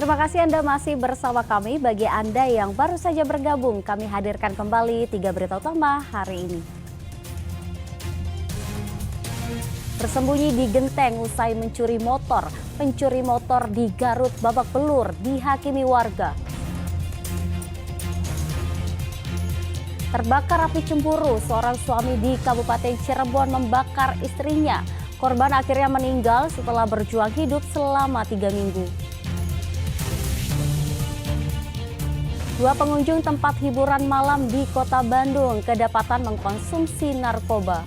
Terima kasih Anda masih bersama kami. Bagi Anda yang baru saja bergabung, kami hadirkan kembali 3 berita utama hari ini. Bersembunyi di genteng usai mencuri motor, pencuri motor di Garut babak belur dihakimi warga. Terbakar api cemburu, seorang suami di Kabupaten Cirebon membakar istrinya. Korban akhirnya meninggal setelah berjuang hidup selama 3 minggu. Dua pengunjung tempat hiburan malam di Kota Bandung kedapatan mengkonsumsi narkoba.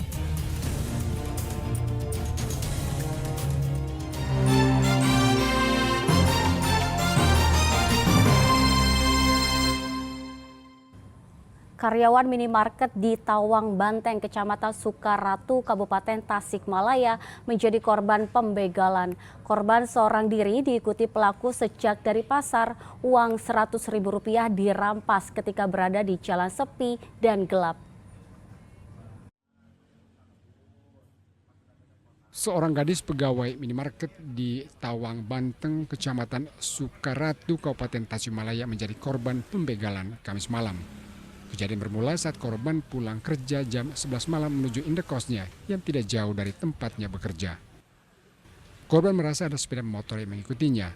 Karyawan minimarket di Tawang Banteng, Kecamatan Sukaratu, Kabupaten Tasikmalaya menjadi korban pembegalan. Korban seorang diri diikuti pelaku sejak dari pasar, uang Rp100.000 dirampas ketika berada di jalan sepi dan gelap. Seorang gadis pegawai minimarket di Tawang Banteng, Kecamatan Sukaratu, Kabupaten Tasikmalaya menjadi korban pembegalan Kamis malam. Kejadian bermula saat korban pulang kerja jam 11 malam menuju indekosnya yang tidak jauh dari tempatnya bekerja. Korban merasa ada sepeda motor yang mengikutinya.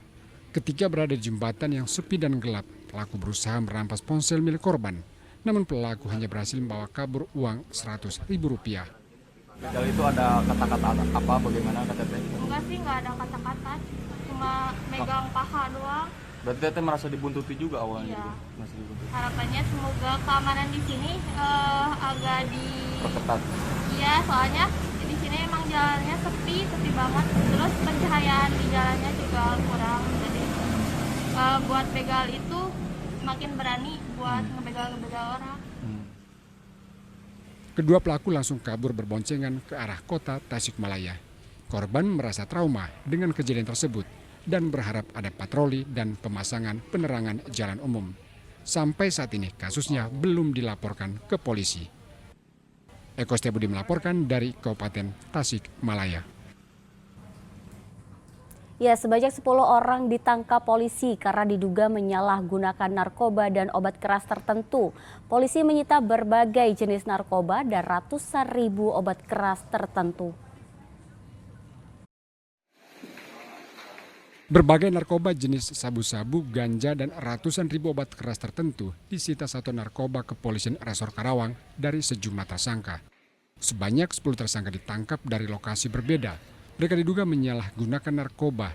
Ketika berada di jembatan yang sepi dan gelap, pelaku berusaha merampas ponsel milik korban. Namun pelaku hanya berhasil membawa kabur uang Rp100.000. Begal itu ada kata-kata apa, bagaimana kata-kata? Enggak sih, nggak ada kata-kata, cuma megang paha doang. Berarti Teteh merasa dibuntuti juga awalnya? Iya. Gitu? Masih dibuntuti. Harapannya semoga keamanan di sini agak Perketat. Iya, soalnya di sini emang jalannya sepi banget. Terus pencahayaan di jalannya juga kurang. Jadi buat begal itu makin berani buat ngebegal orang. Kedua pelaku langsung kabur berboncengan ke arah kota Tasikmalaya. Korban merasa trauma dengan kejadian tersebut dan berharap ada patroli dan pemasangan penerangan jalan umum. Sampai saat ini kasusnya belum dilaporkan ke polisi. Eko Setiabudi melaporkan dari Kabupaten Tasikmalaya. Ya, sebanyak 10 orang ditangkap polisi karena diduga menyalahgunakan narkoba dan obat keras tertentu. Polisi menyita berbagai jenis narkoba dan ratusan ribu obat keras tertentu. Berbagai narkoba jenis sabu-sabu, ganja, dan ratusan ribu obat keras tertentu disita Satuan Narkoba Kepolisian Resor Karawang dari sejumlah tersangka. Sebanyak 10 tersangka ditangkap dari lokasi berbeda. Mereka diduga menyalahgunakan narkoba,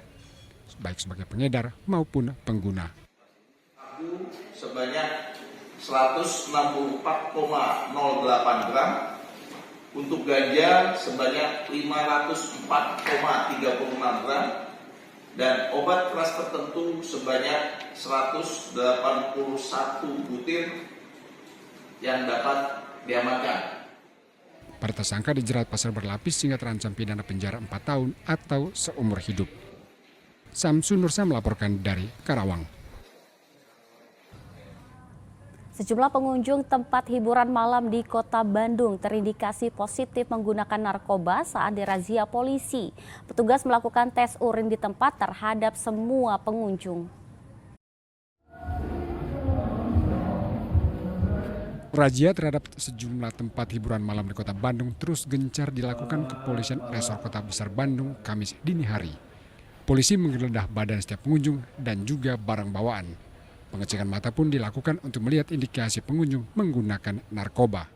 baik sebagai pengedar maupun pengguna. Sabu sebanyak 164,08 gram, untuk ganja sebanyak 504,36 gram, dan obat keras tertentu sebanyak 181 butir yang dapat diamankan. Para tersangka dijerat pasal berlapis sehingga terancam pidana penjara 4 tahun atau seumur hidup. Samsun Nursa melaporkan dari Karawang. Sejumlah pengunjung tempat hiburan malam di Kota Bandung terindikasi positif menggunakan narkoba saat dirazia polisi. Petugas melakukan tes urin di tempat terhadap semua pengunjung. Razia terhadap sejumlah tempat hiburan malam di Kota Bandung terus gencar dilakukan Kepolisian Resor Kota Besar Bandung Kamis dini hari. Polisi menggeledah badan setiap pengunjung dan juga barang bawaan. Pengecekan mata pun dilakukan untuk melihat indikasi pengunjung menggunakan narkoba.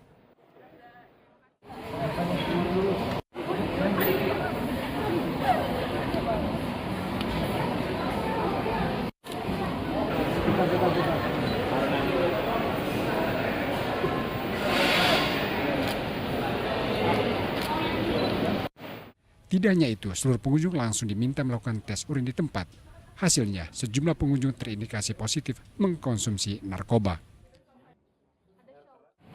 Tidak hanya itu, seluruh pengunjung langsung diminta melakukan tes urin di tempat. Hasilnya, sejumlah pengunjung terindikasi positif mengkonsumsi narkoba.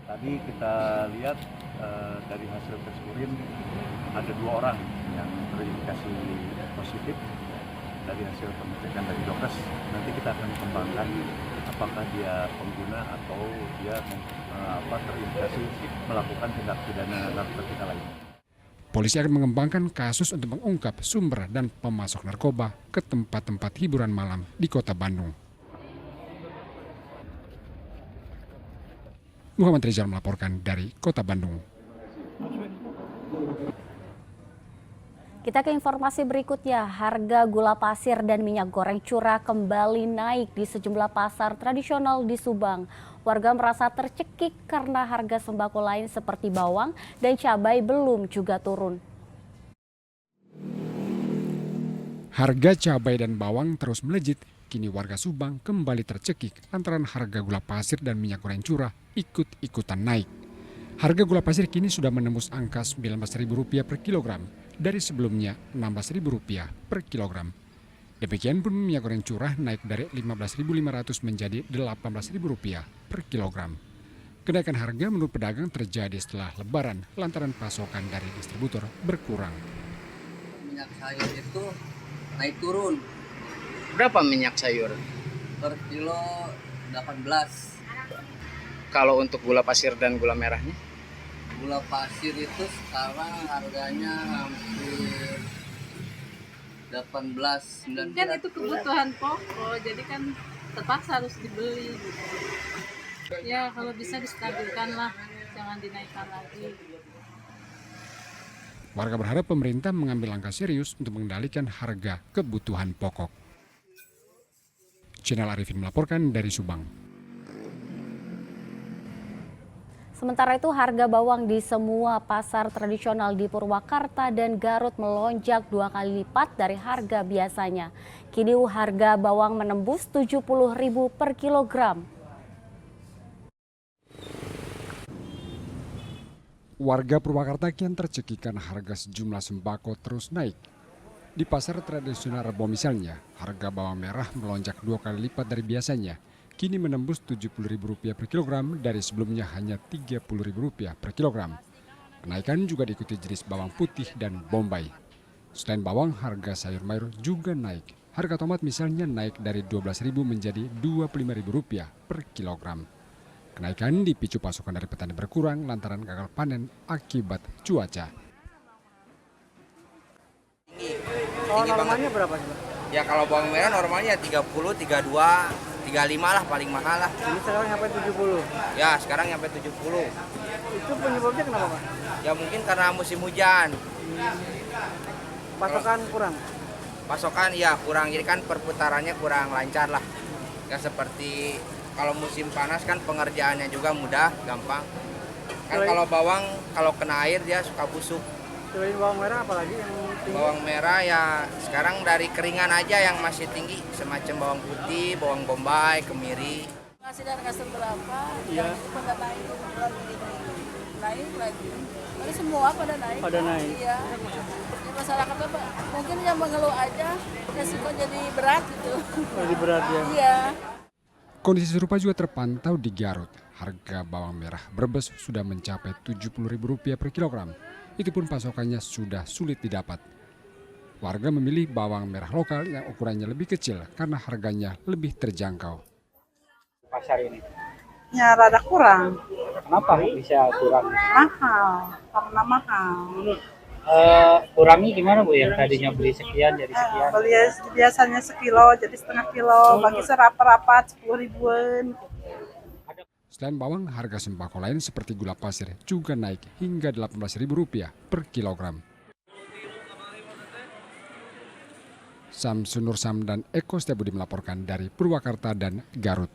Tadi kita lihat dari hasil tes urin ada 2 orang yang terindikasi positif dari hasil pengecekan dari Dokes. Nanti kita akan kembangkan apakah dia pengguna atau dia terindikasi melakukan tindak pidana narkotika lainnya. Polisi akan mengembangkan kasus untuk mengungkap sumber dan pemasok narkoba ke tempat-tempat hiburan malam di Kota Bandung. Muhammad Rizal melaporkan dari Kota Bandung. Kita ke informasi berikutnya, harga gula pasir dan minyak goreng curah kembali naik di sejumlah pasar tradisional di Subang. Warga merasa tercekik karena harga sembako lain seperti bawang dan cabai belum juga turun. Harga cabai dan bawang terus melejit, kini warga Subang kembali tercekik lantaran harga gula pasir dan minyak goreng curah ikut-ikutan naik. Harga gula pasir kini sudah menembus angka Rp19.000 per kilogram dari sebelumnya Rp16.000 per kilogram. Demikian pun minyak goreng curah naik dari Rp15.500 menjadi Rp18.000 per kilogram. Kenaikan harga menurut pedagang terjadi setelah Lebaran lantaran pasokan dari distributor berkurang. Minyak sayur itu naik turun Berapa minyak sayur? per kilo 18. Kalau untuk gula pasir dan gula merahnya? Gula pasir itu sekarang harganya hampir 18-19. Kan itu kebutuhan pokok, jadi kan terpaksa harus dibeli gitu. Ya kalau bisa distabilkan lah, jangan dinaikkan lagi. Warga berharap pemerintah mengambil langkah serius untuk mengendalikan harga kebutuhan pokok. Channel Arifin melaporkan dari Subang. Sementara itu harga bawang di semua pasar tradisional di Purwakarta dan Garut melonjak 2 kali lipat dari harga biasanya. Kini harga bawang menembus Rp70.000 per kilogram. Warga Purwakarta kian tercekik karena harga sejumlah sembako terus naik. Di pasar tradisional Rebo misalnya, harga bawang merah melonjak 2 kali lipat dari biasanya. Kini menembus Rp70.000 per kilogram dari sebelumnya hanya Rp30.000 per kilogram. Kenaikan juga diikuti jenis bawang putih dan bombay. Selain bawang, harga sayur mayur juga naik. Harga tomat misalnya naik dari Rp12.000 menjadi Rp25.000 per kilogram. Kenaikan dipicu pasokan dari petani berkurang lantaran gagal panen akibat cuaca. Normalnya berapa sih? Ya kalau bawang merah normalnya 30, 32, 35 lah paling mahal lah. Ini sekarang sampai 70. Ya sekarang sampai 70. Itu penyebabnya kenapa, Pak? Ya mungkin karena musim hujan. Pasokan kurang. Pasokan ya kurang, jadi kan perputarannya kurang lancar lah. Ya seperti kalau musim panas kan pengerjaannya juga mudah, gampang. Kan kalau bawang kalau kena air dia suka busuk. Selain bawang merah apalagi yang tinggi? Bawang merah ya sekarang dari keringan aja yang masih tinggi, semacam bawang putih, bawang bombay, kemiri. Masih dari kasar berapa? Iya. Pada naik lagi. Tapi semua pada naik. Pada naik. Iya. Di masyarakat apa? Mungkin yang mengeluh aja, resiko jadi berat gitu. Lebih berat ya. Iya. Kondisi serupa juga terpantau di Garut. Harga bawang merah Brebes sudah mencapai Rp70.000 per kilogram. Itu pun pasokannya sudah sulit didapat. Warga memilih bawang merah lokal yang ukurannya lebih kecil karena harganya lebih terjangkau. Pasar ini. Ya rada kurang. Kenapa bisa kurang? Mahal. Karena mahal. Kurangnya gimana Bu ya? Tadinya beli sekian jadi sekian. Beli biasanya sekilo jadi setengah kilo. Bagi serapat-rapat 10.000-an. Selain bawang, harga sembako lain seperti gula pasir juga naik hingga Rp18.000 per kilogram. Samsun Nursam dan Eko Setiabudi melaporkan dari Purwakarta dan Garut.